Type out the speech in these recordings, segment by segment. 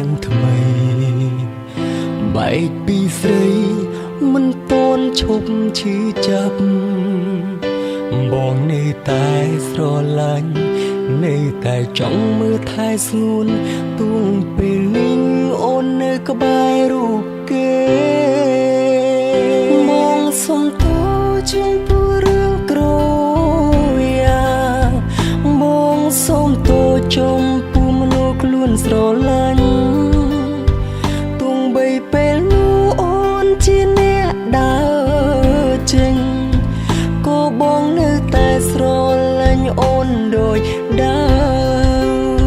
ងថ្មីបែកពីស្រីមិនតន់ឈប់ឈឺចាប់បងនៅតែស្រឡាញ់នៅតែចង់មើលថែស្ងួនទួងពេលនេះអូននៅក្បែររូបគេមកសុំតោជុំពូរឿងក្រយ៉ាមកសុំតោជុំពូមនុស្សខ្លួនស្រឡាញ់ទួងបីពេលនោះអូនជាអ្នកដើរចេញក៏បងនៅតែស្រឡាញ់អូនដូចដើម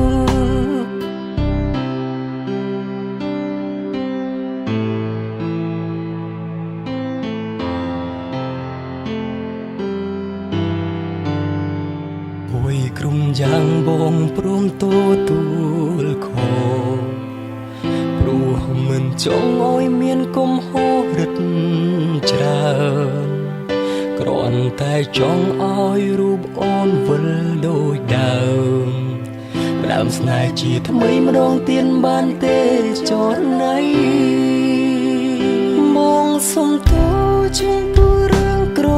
ពួយក្រុមយ៉ាងបងព្រមទទួលខុសព្រោះមិនចង់ឲ្យមានកំហុសរឹតច្រើនគ្រាន់តែចង់ឲ្យរូបអូនវិលដូចដើមផ្ដើមស្នេហ៍ជាថ្មីម្ដងទៀតបានទេចរណៃមកសុំតោជុំពូរឿងក្រ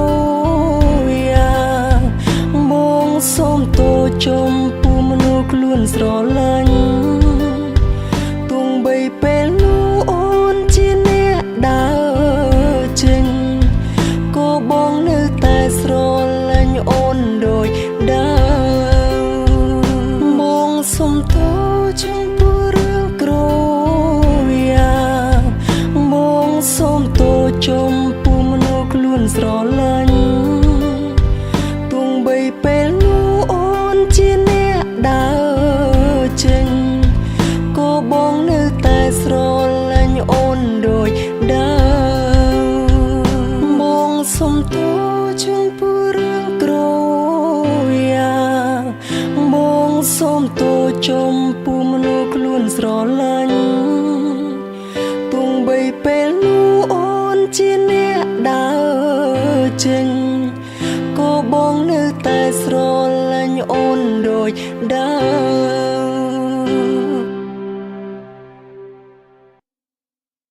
យ៉ាមកសុំតោជុំពូមនុស្សខ្លួនស្រឡាញ់ទួងបីពេលនោះអូនជាអ្នកដើរចេញក៏បងនៅតែស្រឡាញ់អូនដូចដើមមកសុំតោជុំពូរឿងក្រយ៉ាមកសុំតោជុំពូមនុស្សខ្លួនស្រឡាញ់ទួងបីពេលនោះអូនជាអ្នកដើរចេញក៏បងនៅតែស្រឡាញ់អូនដូចដើមមកសុំតោជុំពូរឿងក្រយ៉ាមកសុំតោជុំពូមនុស្សខ្លួនស្រឡាញ់ទួងបីពេលនោះអូនជាអ្នកដើរចេញក៏បងនៅតែស្រឡាញ់អូនដូចដើម